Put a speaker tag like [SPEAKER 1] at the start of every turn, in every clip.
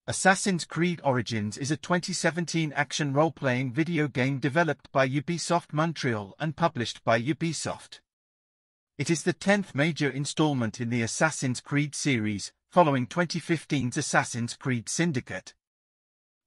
[SPEAKER 1] Assassin's Creed Origins is a 2017 action role-playing video game developed by Ubisoft Montreal and published by Ubisoft. It is the 10th major installment in the Assassin's Creed series, following 2015's Assassin's Creed Syndicate.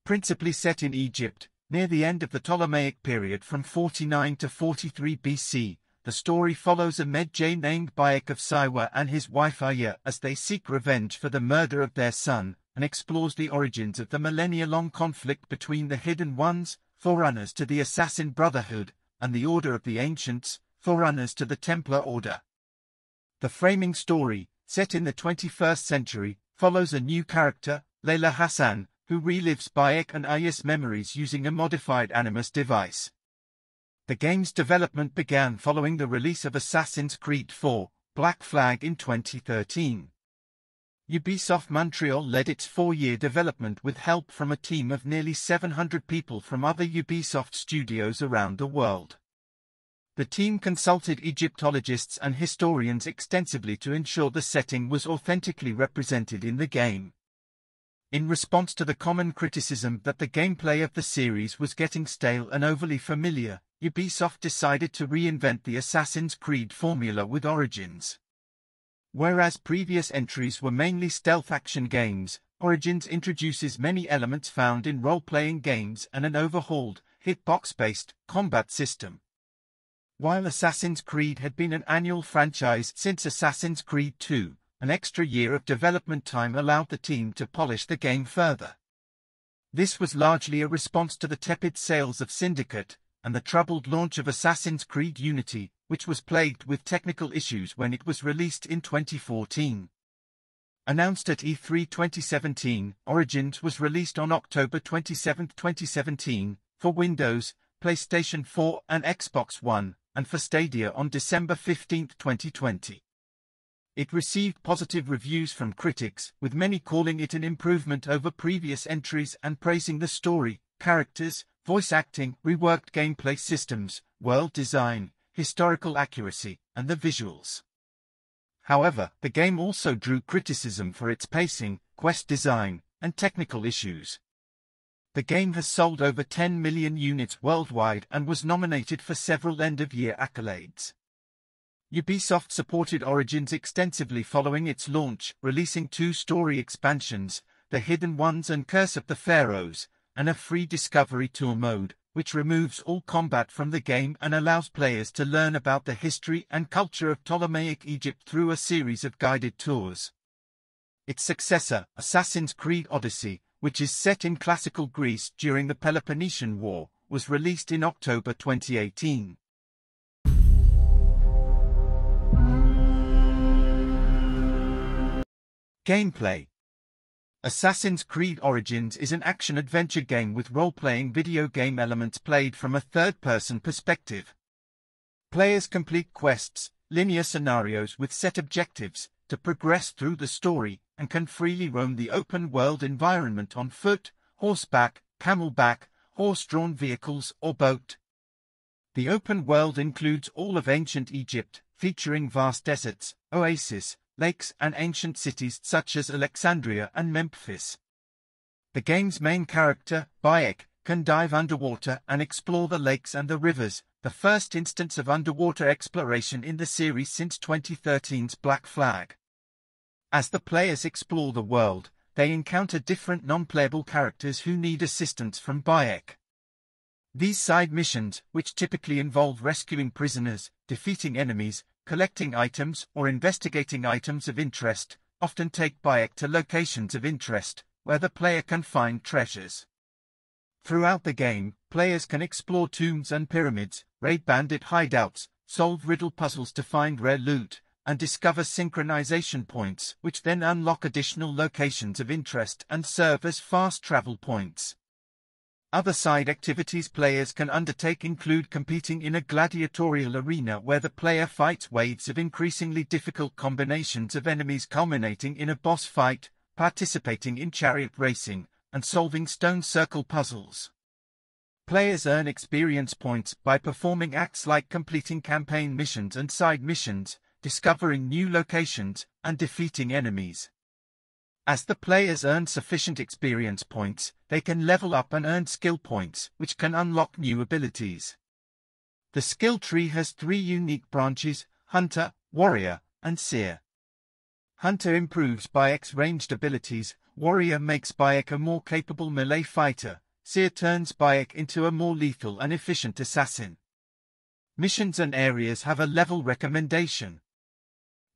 [SPEAKER 1] Principally set in Egypt, near the end of the Ptolemaic period from 49 to 43 BC, the story follows a Medjay named Bayek of Siwa and his wife Aya as they seek revenge for the murder of their son, and explores the origins of the millennia-long conflict between the Hidden Ones, forerunners to the Assassin Brotherhood, and the Order of the Ancients, forerunners to the Templar Order. The framing story, set in the 21st century, follows a new character, Layla Hassan, who relives Bayek and Aya's memories using a modified Animus device. The game's development began following the release of Assassin's Creed IV, Black Flag in 2013. Ubisoft Montreal led its 4-year development with help from a team of nearly 700 people from other Ubisoft studios around the world. The team consulted Egyptologists and historians extensively to ensure the setting was authentically represented in the game. In response to the common criticism that the gameplay of the series was getting stale and overly familiar, Ubisoft decided to reinvent the Assassin's Creed formula with Origins. Whereas previous entries were mainly stealth action games, Origins introduces many elements found in role-playing games and an overhauled, hitbox-based, combat system. While Assassin's Creed had been an annual franchise since Assassin's Creed II, an extra year of development time allowed the team to polish the game further. This was largely a response to the tepid sales of Syndicate, and the troubled launch of Assassin's Creed Unity, which was plagued with technical issues when it was released in 2014. Announced at E3 2017, Origins was released on October 27, 2017, for Windows, PlayStation 4 and Xbox One, and for Stadia on December 15, 2020. It received positive reviews from critics, with many calling it an improvement over previous entries and praising the story, characters, voice acting, reworked gameplay systems, world design, historical accuracy, and the visuals. However, the game also drew criticism for its pacing, quest design, and technical issues. The game has sold over 10 million units worldwide and was nominated for several end-of-year accolades. Ubisoft supported Origins extensively following its launch, releasing 2 story expansions, The Hidden Ones and Curse of the Pharaohs, and a free discovery tour mode, which removes all combat from the game and allows players to learn about the history and culture of Ptolemaic Egypt through a series of guided tours. Its successor, Assassin's Creed Odyssey, which is set in classical Greece during the Peloponnesian War, was released in October 2018. Gameplay. Assassin's Creed Origins is an action-adventure game with role-playing video game elements played from a third-person perspective. Players complete quests, linear scenarios with set objectives, to progress through the story, and can freely roam the open-world environment on foot, horseback, camelback, horse-drawn vehicles, or boat. The open world includes all of ancient Egypt, featuring vast deserts, oases, lakes and ancient cities such as Alexandria and Memphis. The game's main character, Bayek, can dive underwater and explore the lakes and the rivers, the first instance of underwater exploration in the series since 2013's Black Flag. As the players explore the world, they encounter different non-playable characters who need assistance from Bayek. These side missions, which typically involve rescuing prisoners, defeating enemies, collecting items or investigating items of interest, often take Bayek to locations of interest, where the player can find treasures. Throughout the game, players can explore tombs and pyramids, raid bandit hideouts, solve riddle puzzles to find rare loot, and discover synchronization points, which then unlock additional locations of interest and serve as fast travel points. Other side activities players can undertake include competing in a gladiatorial arena where the player fights waves of increasingly difficult combinations of enemies culminating in a boss fight, participating in chariot racing, and solving stone circle puzzles. Players earn experience points by performing acts like completing campaign missions and side missions, discovering new locations, and defeating enemies. As the players earn sufficient experience points, they can level up and earn skill points, which can unlock new abilities. The skill tree has 3 unique branches: Hunter, Warrior, and Seer. Hunter improves Bayek's ranged abilities, Warrior makes Bayek a more capable melee fighter, Seer turns Bayek into a more lethal and efficient assassin. Missions and areas have a level recommendation.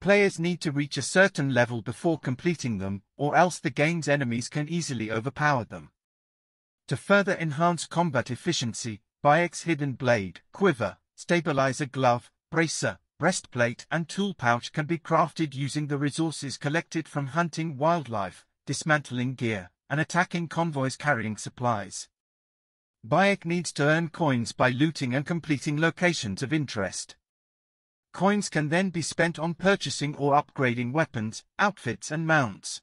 [SPEAKER 1] Players need to reach a certain level before completing them, or else the game's enemies can easily overpower them. To further enhance combat efficiency, Bayek's hidden blade, quiver, stabilizer glove, bracer, breastplate and tool pouch can be crafted using the resources collected from hunting wildlife, dismantling gear, and attacking convoys carrying supplies. Bayek needs to earn coins by looting and completing locations of interest. Coins can then be spent on purchasing or upgrading weapons, outfits and mounts.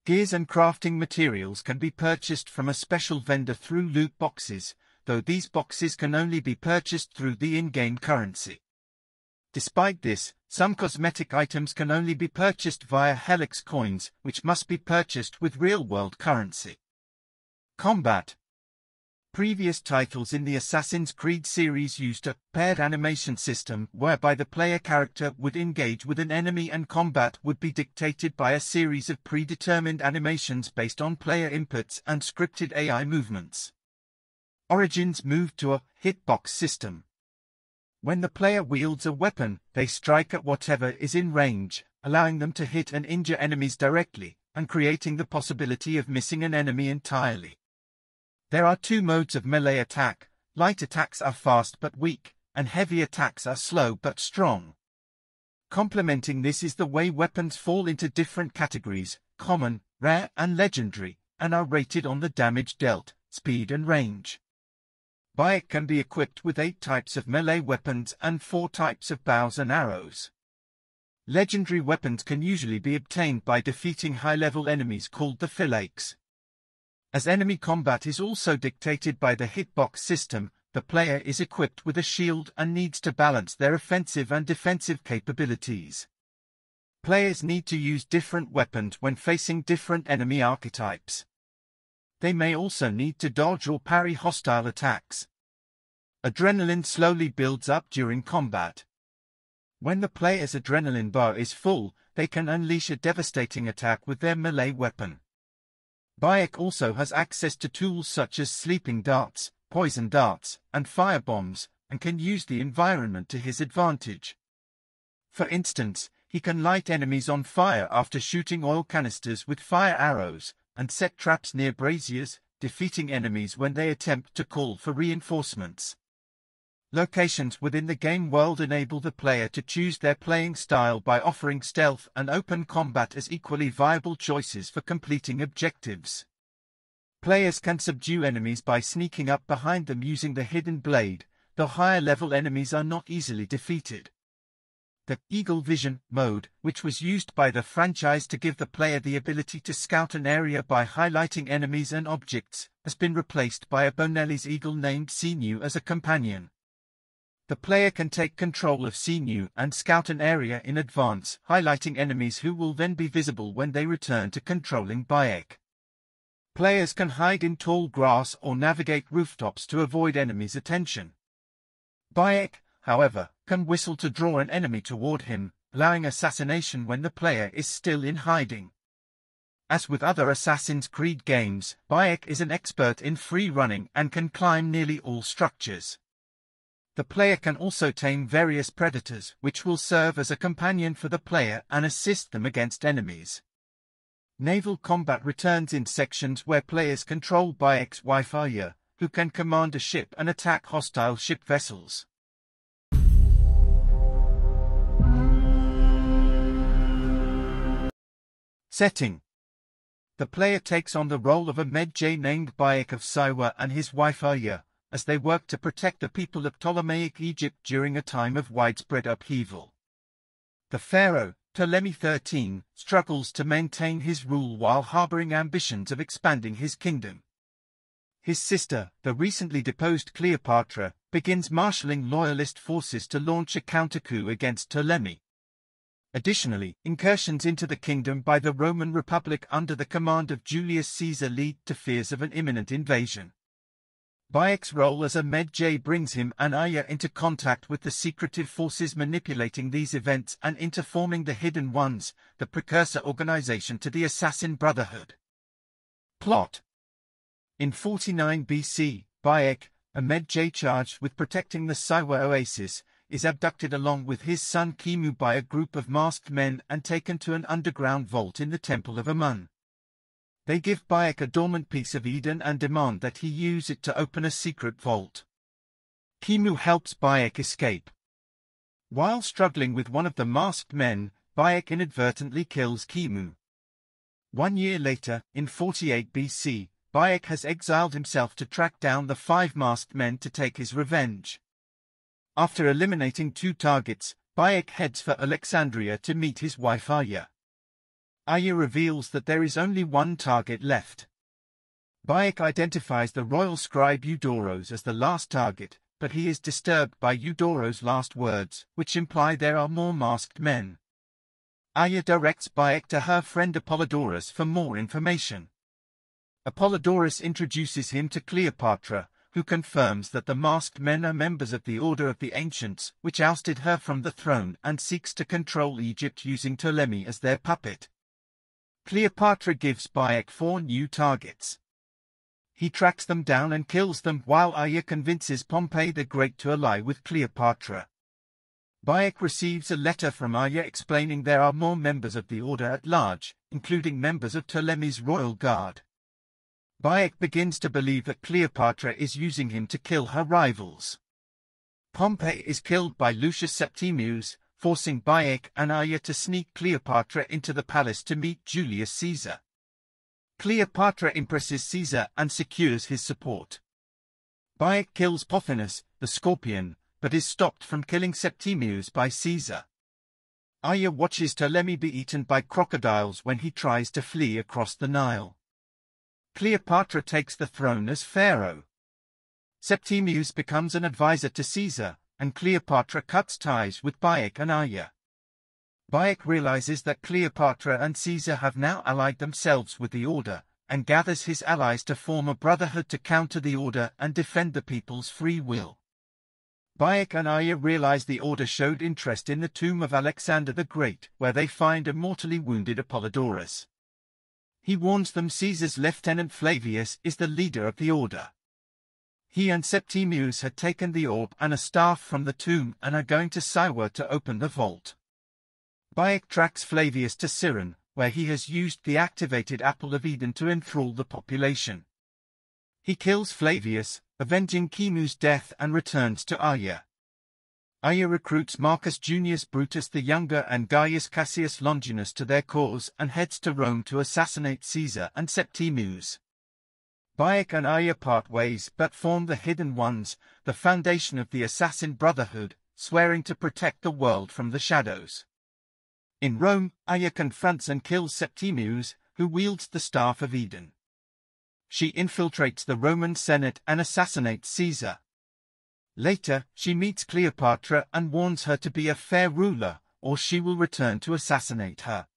[SPEAKER 1] Gears and crafting materials can be purchased from a special vendor through loot boxes, though these boxes can only be purchased through the in-game currency. Despite this, some cosmetic items can only be purchased via Helix coins, which must be purchased with real-world currency. Combat. Previous titles in the Assassin's Creed series used a paired animation system whereby the player character would engage with an enemy and combat would be dictated by a series of predetermined animations based on player inputs and scripted AI movements. Origins moved to a hitbox system. When the player wields a weapon, they strike at whatever is in range, allowing them to hit and injure enemies directly, and creating the possibility of missing an enemy entirely. There are 2 modes of melee attack: light attacks are fast but weak, and heavy attacks are slow but strong. Complementing this is the way weapons fall into different categories: common, rare and legendary, and are rated on the damage dealt, speed and range. Bayek can be equipped with 8 types of melee weapons and 4 types of bows and arrows. Legendary weapons can usually be obtained by defeating high-level enemies called the Ptolemaics. As enemy combat is also dictated by the hitbox system, the player is equipped with a shield and needs to balance their offensive and defensive capabilities. Players need to use different weapons when facing different enemy archetypes. They may also need to dodge or parry hostile attacks. Adrenaline slowly builds up during combat. When the player's adrenaline bar is full, they can unleash a devastating attack with their melee weapon. Bayek also has access to tools such as sleeping darts, poison darts, and fire bombs, and can use the environment to his advantage. For instance, he can light enemies on fire after shooting oil canisters with fire arrows, and set traps near braziers, defeating enemies when they attempt to call for reinforcements. Locations within the game world enable the player to choose their playing style by offering stealth and open combat as equally viable choices for completing objectives. Players can subdue enemies by sneaking up behind them using the hidden blade, though higher-level enemies are not easily defeated. The Eagle Vision mode, which was used by the franchise to give the player the ability to scout an area by highlighting enemies and objects, has been replaced by a Bonelli's eagle named Sinew as a companion. The player can take control of Sinew and scout an area in advance, highlighting enemies who will then be visible when they return to controlling Bayek. Players can hide in tall grass or navigate rooftops to avoid enemies' attention. Bayek, however, can whistle to draw an enemy toward him, allowing assassination when the player is still in hiding. As with other Assassin's Creed games, Bayek is an expert in free running and can climb nearly all structures. The player can also tame various predators, which will serve as a companion for the player and assist them against enemies. Naval combat returns in sections where players control Bayek's wife Aya, who can command a ship and attack hostile ship vessels. Setting. The player takes on the role of a Medjay named Bayek of Siwa and his wife Aya, as they work to protect the people of Ptolemaic Egypt during a time of widespread upheaval. The pharaoh, Ptolemy XIII, struggles to maintain his rule while harboring ambitions of expanding his kingdom. His sister, the recently deposed Cleopatra, begins marshalling loyalist forces to launch a counter-coup against Ptolemy. Additionally, incursions into the kingdom by the Roman Republic under the command of Julius Caesar lead to fears of an imminent invasion. Bayek's role as a Medjay brings him and Aya into contact with the secretive forces manipulating these events and into forming the Hidden Ones, the precursor organization to the Assassin Brotherhood. Plot: in 49 BC, Bayek, a Medjay charged with protecting the Siwa oasis, is abducted along with his son Kimu by a group of masked men and taken to an underground vault in the Temple of Amun. They give Bayek a dormant piece of Eden and demand that he use it to open a secret vault. Kimu helps Bayek escape. While struggling with one of the masked men, Bayek inadvertently kills Kimu. 1 year later, in 48 BC, Bayek has exiled himself to track down the 5 masked men to take his revenge. After eliminating 2 targets, Bayek heads for Alexandria to meet his wife Aya. Aya reveals that there is only 1 target left. Bayek identifies the royal scribe Eudoros as the last target, but he is disturbed by Eudoros' last words, which imply there are more masked men. Aya directs Bayek to her friend Apollodorus for more information. Apollodorus introduces him to Cleopatra, who confirms that the masked men are members of the Order of the Ancients, which ousted her from the throne and seeks to control Egypt using Ptolemy as their puppet. Cleopatra gives Bayek 4 new targets. He tracks them down and kills them while Aya convinces Pompey the Great to ally with Cleopatra. Bayek receives a letter from Aya explaining there are more members of the Order at large, including members of Ptolemy's royal guard. Bayek begins to believe that Cleopatra is using him to kill her rivals. Pompey is killed by Lucius Septimius, forcing Bayek and Aya to sneak Cleopatra into the palace to meet Julius Caesar. Cleopatra impresses Caesar and secures his support. Bayek kills Pothinus, the scorpion, but is stopped from killing Septimius by Caesar. Aya watches Ptolemy be eaten by crocodiles when he tries to flee across the Nile. Cleopatra takes the throne as pharaoh. Septimius becomes an advisor to Caesar, and Cleopatra cuts ties with Bayek and Aya. Bayek realizes that Cleopatra and Caesar have now allied themselves with the Order, and gathers his allies to form a brotherhood to counter the Order and defend the people's free will. Bayek and Aya realize the Order showed interest in the tomb of Alexander the Great, where they find a mortally wounded Apollodorus. He warns them Caesar's lieutenant Flavius is the leader of the Order. He and Septimius had taken the orb and a staff from the tomb and are going to Siwa to open the vault. Bayek tracks Flavius to Siren, where he has used the activated Apple of Eden to enthrall the population. He kills Flavius, avenging Kimu's death, and returns to Aya. Aya recruits Marcus Junius Brutus the Younger and Gaius Cassius Longinus to their cause and heads to Rome to assassinate Caesar and Septimius. Bayek and Aya part ways but form the Hidden Ones, the foundation of the Assassin Brotherhood, swearing to protect the world from the shadows. In Rome, Aya confronts and kills Septimius, who wields the Staff of Eden. She infiltrates the Roman Senate and assassinates Caesar. Later, she meets Cleopatra and warns her to be a fair ruler, or she will return to assassinate her.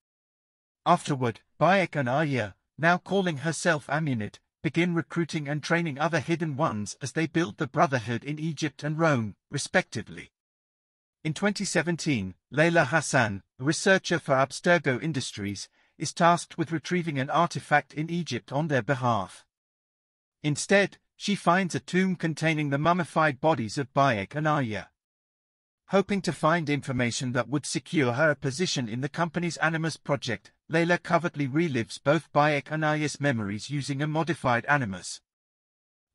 [SPEAKER 1] Afterward, Bayek and Aya, now calling herself Amunit, begin recruiting and training other Hidden Ones as they build the Brotherhood in Egypt and Rome, respectively. In 2017, Layla Hassan, a researcher for Abstergo Industries, is tasked with retrieving an artifact in Egypt on their behalf. Instead, she finds a tomb containing the mummified bodies of Bayek and Aya. Hoping to find information that would secure her a position in the company's Animus project, Layla covertly relives both Bayek and Aya's memories using a modified Animus.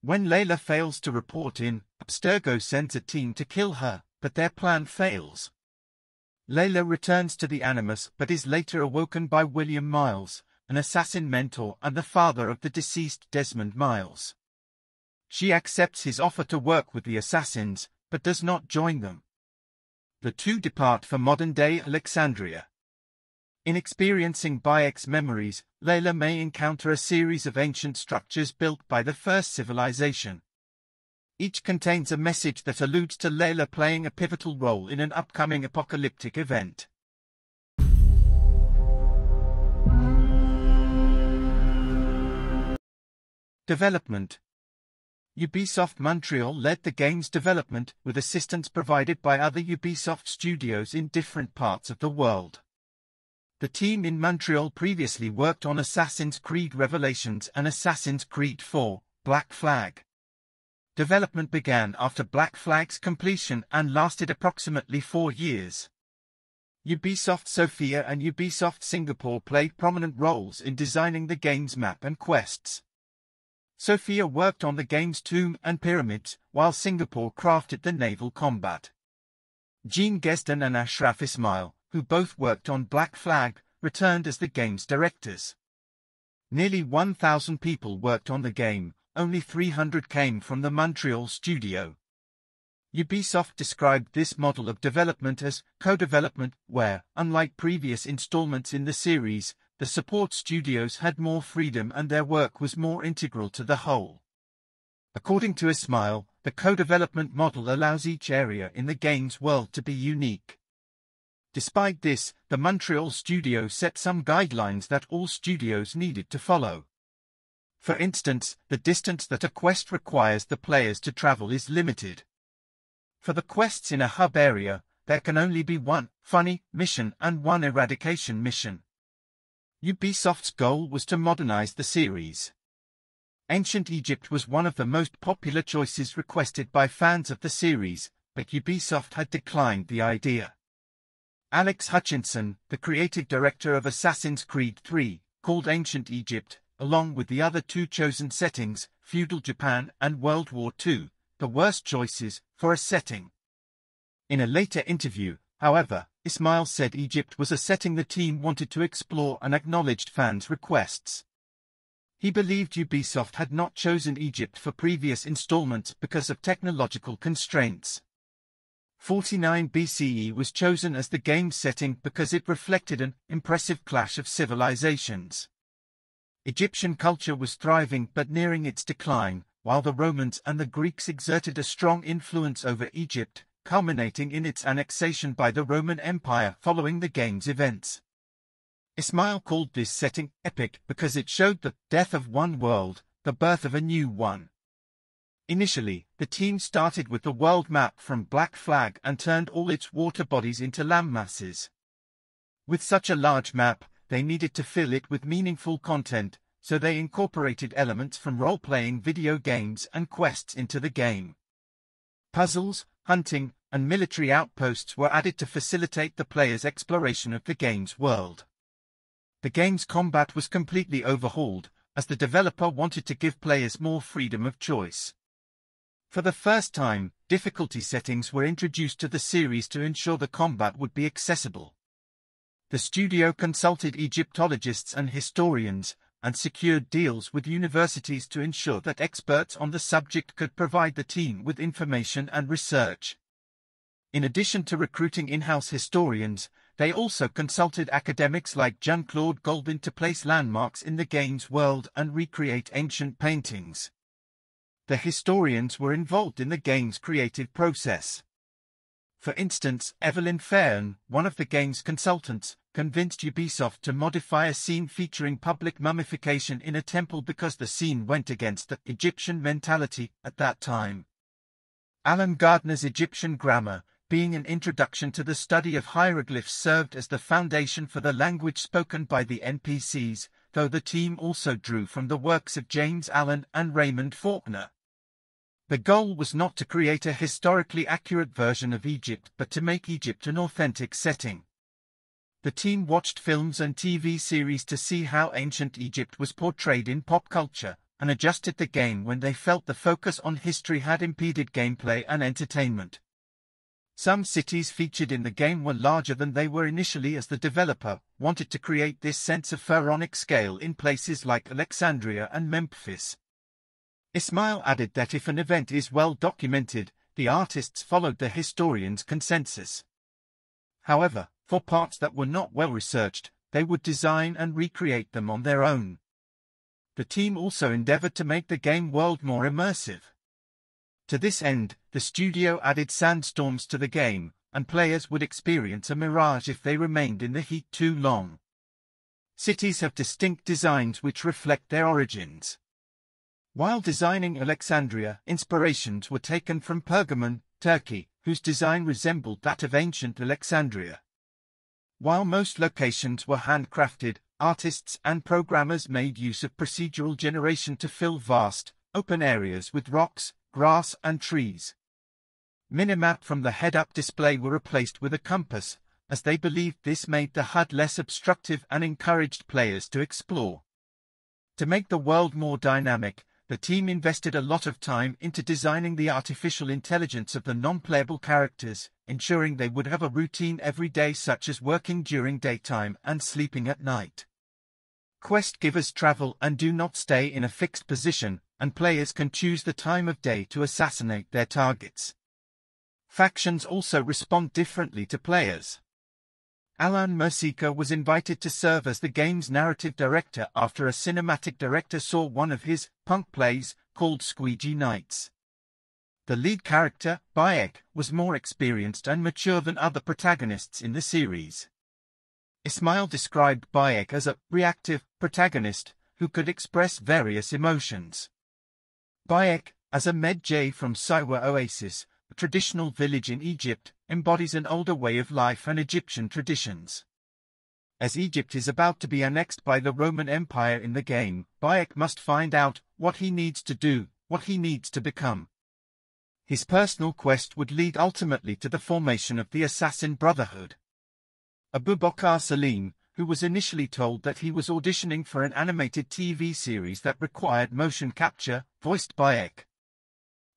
[SPEAKER 1] When Layla fails to report in, Abstergo sends a team to kill her, but their plan fails. Layla returns to the Animus but is later awoken by William Miles, an assassin mentor and the father of the deceased Desmond Miles. She accepts his offer to work with the assassins, but does not join them. The two depart for modern-day Alexandria. In experiencing Bayek's memories, Layla may encounter a series of ancient structures built by the first civilization. Each contains a message that alludes to Layla playing a pivotal role in an upcoming apocalyptic event. Development. Ubisoft Montreal led the game's development, with assistance provided by other Ubisoft studios in different parts of the world. The team in Montreal previously worked on Assassin's Creed Revelations and Assassin's Creed IV: Black Flag. Development began after Black Flag's completion and lasted approximately 4 years. Ubisoft Sofia and Ubisoft Singapore played prominent roles in designing the game's map and quests. Sofia worked on the game's tomb and pyramids, while Singapore crafted the naval combat. Jean Gesden and Ashraf Ismail, who both worked on Black Flag, returned as the game's directors. Nearly 1,000 people worked on the game, only 300 came from the Montreal studio. Ubisoft described this model of development as co-development, where, unlike previous installments in the series, the support studios had more freedom and their work was more integral to the whole. According to Ismail, the co-development model allows each area in the game's world to be unique. Despite this, the Montreal studio set some guidelines that all studios needed to follow. For instance, the distance that a quest requires the players to travel is limited. For the quests in a hub area, there can only be one funny mission and one eradication mission. Ubisoft's goal was to modernize the series. Ancient Egypt was one of the most popular choices requested by fans of the series, but Ubisoft had declined the idea. Alex Hutchinson, the creative director of Assassin's Creed III, called Ancient Egypt, along with the other 2 chosen settings, Feudal Japan and World War II, the worst choices for a setting. In a later interview, however, Ismail said Egypt was a setting the team wanted to explore and acknowledged fans' requests. He believed Ubisoft had not chosen Egypt for previous installments because of technological constraints. 49 BCE was chosen as the game's setting because it reflected an impressive clash of civilizations. Egyptian culture was thriving but nearing its decline, while the Romans and the Greeks exerted a strong influence over Egypt, culminating in its annexation by the Roman Empire following the game's events. Ismail called this setting epic because it showed the death of one world, the birth of a new one. Initially, the team started with the world map from Black Flag and turned all its water bodies into landmasses. With such a large map, they needed to fill it with meaningful content, so they incorporated elements from role-playing video games and quests into the game. Puzzles, hunting, and military outposts were added to facilitate the player's exploration of the game's world. The game's combat was completely overhauled, as the developer wanted to give players more freedom of choice. For the first time, difficulty settings were introduced to the series to ensure the combat would be accessible. The studio consulted Egyptologists and historians, and secured deals with universities to ensure that experts on the subject could provide the team with information and research. In addition to recruiting in-house historians, they also consulted academics like Jean-Claude Golbin to place landmarks in the game's world and recreate ancient paintings. The historians were involved in the game's creative process. For instance, Evelyn Fairn, one of the game's consultants, convinced Ubisoft to modify a scene featuring public mummification in a temple because the scene went against the Egyptian mentality at that time. Alan Gardner's Egyptian grammar, being an introduction to the study of hieroglyphs, served as the foundation for the language spoken by the NPCs, though the team also drew from the works of James Allen and Raymond Faulkner. The goal was not to create a historically accurate version of Egypt but to make Egypt an authentic setting. The team watched films and TV series to see how ancient Egypt was portrayed in pop culture, and adjusted the game when they felt the focus on history had impeded gameplay and entertainment. Some cities featured in the game were larger than they were initially, as the developer wanted to create this sense of pharaonic scale in places like Alexandria and Memphis. Ismail added that if an event is well documented, the artists followed the historians' consensus. However, for parts that were not well researched, they would design and recreate them on their own. The team also endeavored to make the game world more immersive. To this end, the studio added sandstorms to the game, and players would experience a mirage if they remained in the heat too long. Cities have distinct designs which reflect their origins. While designing Alexandria, inspirations were taken from Pergamon, Turkey, whose design resembled that of ancient Alexandria. While most locations were handcrafted, artists and programmers made use of procedural generation to fill vast, open areas with rocks, grass and trees. Minimap from the head-up display were replaced with a compass, as they believed this made the HUD less obstructive and encouraged players to explore. To make the world more dynamic, the team invested a lot of time into designing the artificial intelligence of the non-playable characters, ensuring they would have a routine every day such as working during daytime and sleeping at night. Quest givers travel and do not stay in a fixed position, and players can choose the time of day to assassinate their targets. Factions also respond differently to players. Alan Mercica was invited to serve as the game's narrative director after a cinematic director saw one of his punk plays, called Squeegee Nights. The lead character, Bayek, was more experienced and mature than other protagonists in the series. Ismail described Bayek as a reactive protagonist who could express various emotions. Bayek, as a Medjay from Siwa Oasis, a traditional village in Egypt, embodies an older way of life and Egyptian traditions. As Egypt is about to be annexed by the Roman Empire in the game, Bayek must find out what he needs to do, what he needs to become. His personal quest would lead ultimately to the formation of the Assassin Brotherhood. Abubakar Salim, who was initially told that he was auditioning for an animated TV series that required motion capture, voiced Bayek.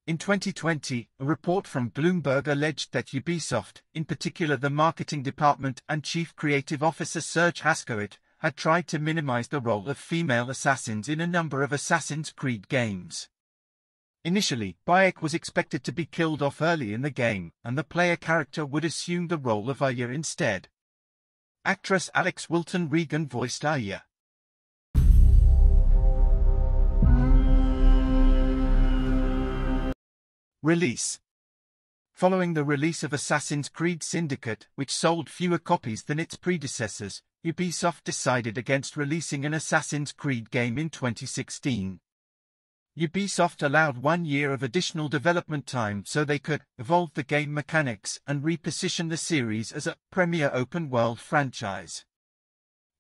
[SPEAKER 1] In 2020, a report from Bloomberg alleged that Ubisoft, in particular the marketing department and Chief Creative Officer Serge Hascoët, had tried to minimize the role of female assassins in a number of Assassin's Creed games. Initially, Bayek was expected to be killed off early in the game, and the player character would assume the role of Aya instead. Actress Alex Wilton Regan voiced Aya. Release. Following the release of Assassin's Creed Syndicate, which sold fewer copies than its predecessors, Ubisoft decided against releasing an Assassin's Creed game in 2016. Ubisoft allowed 1 year of additional development time so they could evolve the game mechanics and reposition the series as a premier open-world franchise.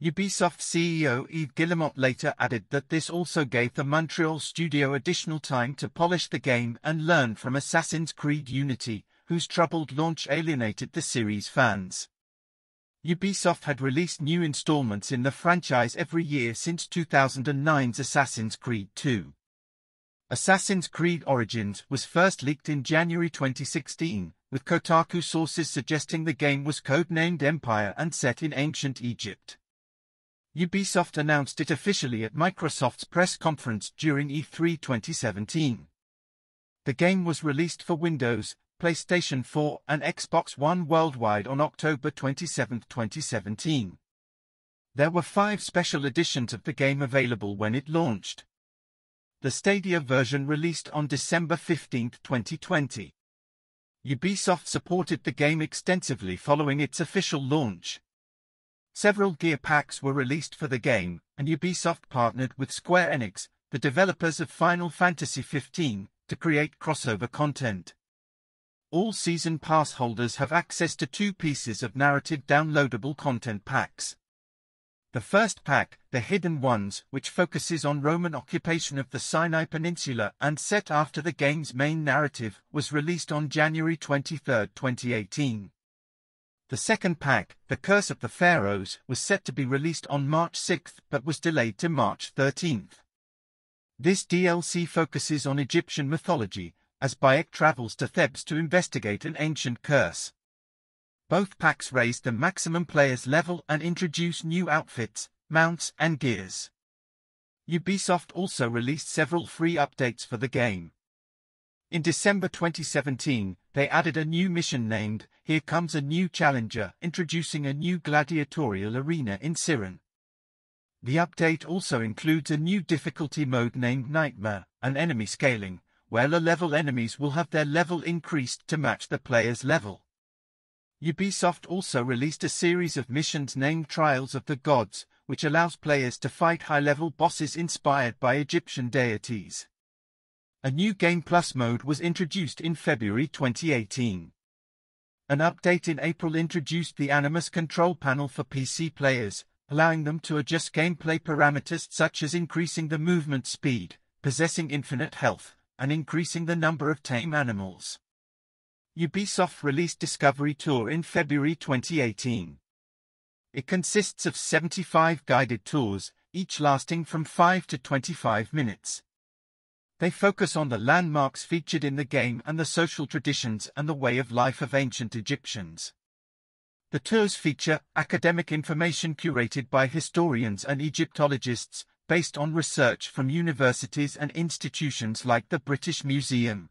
[SPEAKER 1] Ubisoft CEO Yves Guillemot later added that this also gave the Montreal studio additional time to polish the game and learn from Assassin's Creed Unity, whose troubled launch alienated the series' fans. Ubisoft had released new installments in the franchise every year since 2009's Assassin's Creed 2. Assassin's Creed Origins was first leaked in January 2016, with Kotaku sources suggesting the game was codenamed Empire and set in ancient Egypt. Ubisoft announced it officially at Microsoft's press conference during E3 2017. The game was released for Windows, PlayStation 4 and Xbox One worldwide on October 27, 2017. There were 5 special editions of the game available when it launched. The Stadia version released on December 15, 2020. Ubisoft supported the game extensively following its official launch. Several gear packs were released for the game, and Ubisoft partnered with Square Enix, the developers of Final Fantasy XV, to create crossover content. All Season Pass holders have access to 2 pieces of narrative downloadable content packs. The first pack, The Hidden Ones, which focuses on Roman occupation of the Sinai Peninsula and set after the game's main narrative, was released on January 23, 2018. The second pack, The Curse of the Pharaohs, was set to be released on March 6 but was delayed to March 13. This DLC focuses on Egyptian mythology, as Bayek travels to Thebes to investigate an ancient curse. Both packs raise the maximum player's level and introduce new outfits, mounts and gears. Ubisoft also released several free updates for the game. In December 2017, they added a new mission named Here Comes a New Challenger, introducing a new gladiatorial arena in Siren. The update also includes a new difficulty mode named Nightmare, and enemy scaling, where low-level enemies will have their level increased to match the player's level. Ubisoft also released a series of missions named Trials of the Gods, which allows players to fight high-level bosses inspired by Egyptian deities. A new Game Plus mode was introduced in February 2018. An update in April introduced the Animus control panel for PC players, allowing them to adjust gameplay parameters such as increasing the movement speed, possessing infinite health, and increasing the number of tame animals. Ubisoft released Discovery Tour in February 2018. It consists of 75 guided tours, each lasting from 5 to 25 minutes. They focus on the landmarks featured in the game and the social traditions and the way of life of ancient Egyptians. The tours feature academic information curated by historians and Egyptologists, based on research from universities and institutions like the British Museum.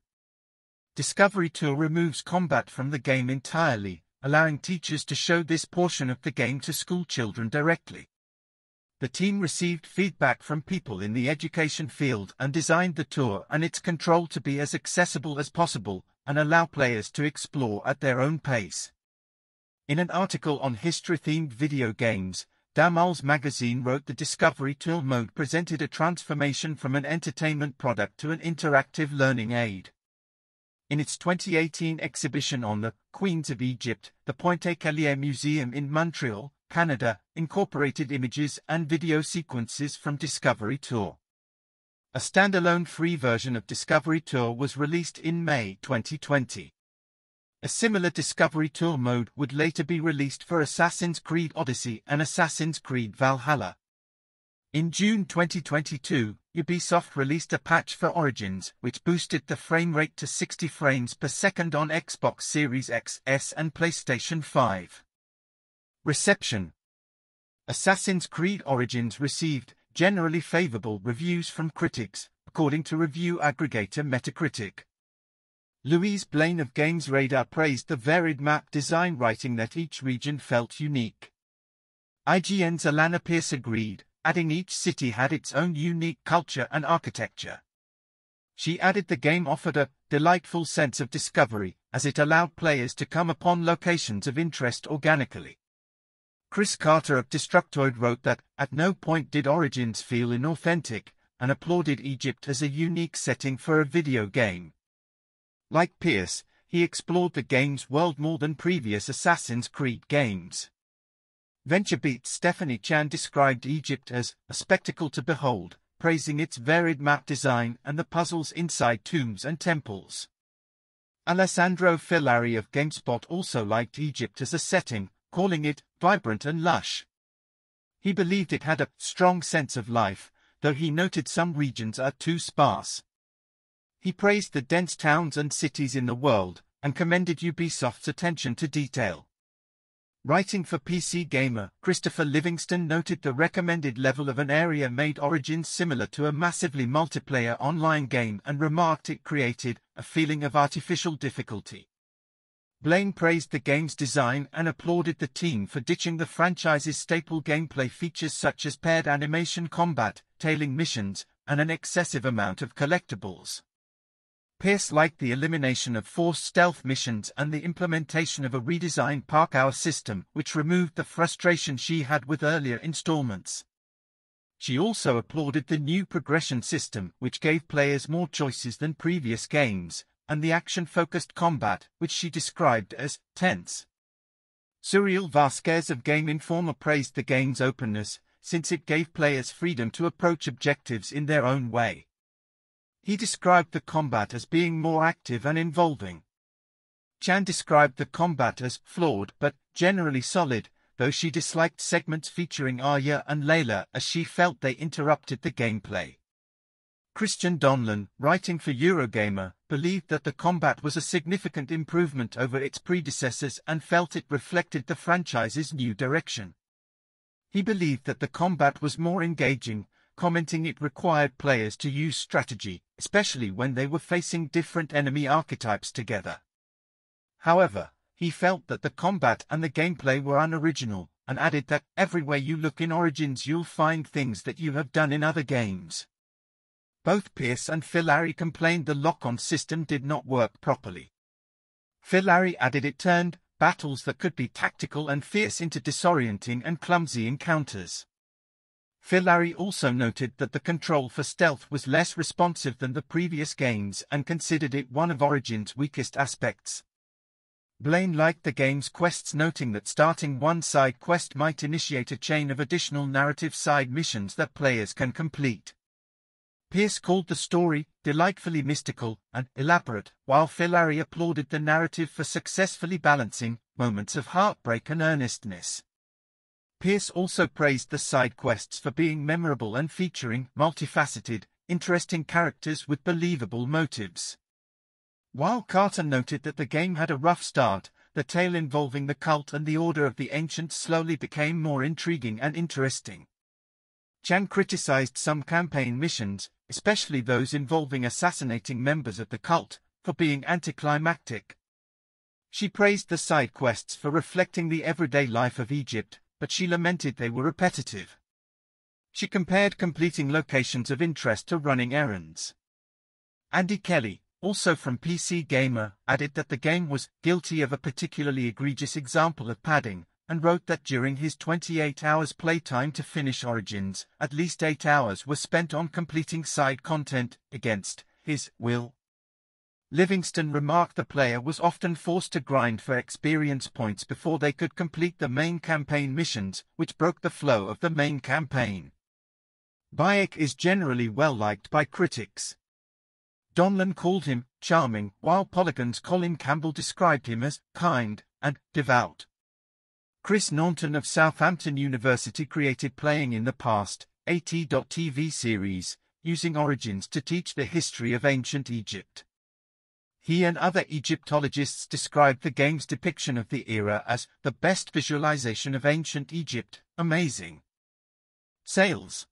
[SPEAKER 1] Discovery Tour removes combat from the game entirely, allowing teachers to show this portion of the game to school children directly. The team received feedback from people in the education field and designed the tour and its control to be as accessible as possible and allow players to explore at their own pace. In an article on history-themed video games, Damal's magazine wrote the Discovery Tour mode presented a transformation from an entertainment product to an interactive learning aid. In its 2018 exhibition on the Queens of Egypt, the Pointe-Callier Museum in Montreal, Canada, incorporated images and video sequences from Discovery Tour. A standalone free version of Discovery Tour was released in May 2020. A similar Discovery Tour mode would later be released for Assassin's Creed Odyssey and Assassin's Creed Valhalla. In June 2022, Ubisoft released a patch for Origins, which boosted the frame rate to 60 frames per second on Xbox Series X, S and PlayStation 5. Reception. Assassin's Creed Origins received generally favorable reviews from critics, according to review aggregator Metacritic. Louise Blaine of Games Radar praised the varied map design, writing that each region felt unique. IGN's Alana Pierce agreed, adding each city had its own unique culture and architecture. She added the game offered a delightful sense of discovery, as it allowed players to come upon locations of interest organically. Chris Carter of Destructoid wrote that, at no point did Origins feel inauthentic, and applauded Egypt as a unique setting for a video game. Like Pierce, he explored the game's world more than previous Assassin's Creed games. VentureBeat's Stephanie Chan described Egypt as a spectacle to behold, praising its varied map design and the puzzles inside tombs and temples. Alessandro Filari of GameSpot also liked Egypt as a setting, calling it vibrant and lush. He believed it had a strong sense of life, though he noted some regions are too sparse. He praised the dense towns and cities in the world, and commended Ubisoft's attention to detail. Writing for PC Gamer, Christopher Livingston noted the recommended level of an area made Origins similar to a massively multiplayer online game and remarked it created a feeling of artificial difficulty. Blaine praised the game's design and applauded the team for ditching the franchise's staple gameplay features such as paired animation combat, tailing missions, and an excessive amount of collectibles. Pierce liked the elimination of forced stealth missions and the implementation of a redesigned park hour system, which removed the frustration she had with earlier installments. She also applauded the new progression system, which gave players more choices than previous games, and the action-focused combat, which she described as tense. Suriel Vasquez of Game Informer praised the game's openness, since it gave players freedom to approach objectives in their own way. He described the combat as being more active and involving. Chan described the combat as flawed but generally solid, though she disliked segments featuring Aya and Layla as she felt they interrupted the gameplay. Christian Donlan, writing for Eurogamer, believed that the combat was a significant improvement over its predecessors and felt it reflected the franchise's new direction. He believed that the combat was more engaging, commenting it required players to use strategy, especially when they were facing different enemy archetypes together. However, he felt that the combat and the gameplay were unoriginal, and added that everywhere you look in Origins you'll find things that you have done in other games. Both Pierce and Filari complained the lock-on system did not work properly. Filari added it turned battles that could be tactical and fierce into disorienting and clumsy encounters. Filari also noted that the control for stealth was less responsive than the previous games and considered it one of Origin's weakest aspects. Blaine liked the game's quests, noting that starting one side quest might initiate a chain of additional narrative side missions that players can complete. Pierce called the story delightfully mystical and elaborate, while Filari applauded the narrative for successfully balancing moments of heartbreak and earnestness. Pierce also praised the side quests for being memorable and featuring multifaceted, interesting characters with believable motives. While Carter noted that the game had a rough start, the tale involving the cult and the Order of the Ancients slowly became more intriguing and interesting. Chan criticized some campaign missions, especially those involving assassinating members of the cult, for being anticlimactic. She praised the side quests for reflecting the everyday life of Egypt, but she lamented they were repetitive. She compared completing locations of interest to running errands. Andy Kelly, also from PC Gamer, added that the game was guilty of a particularly egregious example of padding, and wrote that during his 28 hours playtime to finish Origins, at least 8 hours were spent on completing side content, against his will. Livingston remarked the player was often forced to grind for experience points before they could complete the main campaign missions, which broke the flow of the main campaign. Bayek is generally well liked by critics. Donlan called him charming, while Polygon's Colin Campbell described him as kind and devout. Chris Naunton of Southampton University created Playing in the Past, a T.TV series, using Origins to teach the history of ancient Egypt. He and other Egyptologists described the game's depiction of the era as the best visualization of ancient Egypt. Amazing. Sales.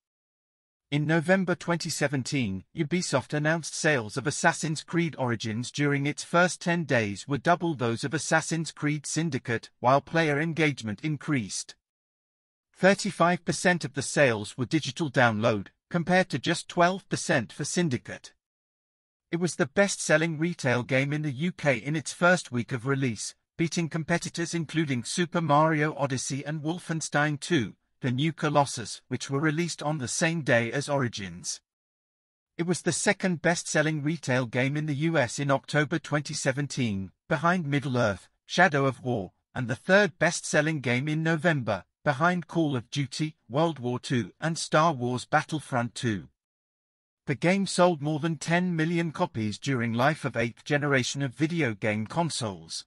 [SPEAKER 1] In November 2017, Ubisoft announced sales of Assassin's Creed Origins during its first 10 days were double those of Assassin's Creed Syndicate, while player engagement increased. 35% of the sales were digital download, compared to just 12% for Syndicate. It was the best-selling retail game in the UK in its first week of release, beating competitors including Super Mario Odyssey and Wolfenstein 2. The New Colossus, which were released on the same day as Origins. It was the second best-selling retail game in the US in October 2017, behind Middle-earth, Shadow of War, and the third best-selling game in November, behind Call of Duty, World War II, and Star Wars Battlefront 2. The game sold more than 10 million copies during life of 8th generation of video game consoles.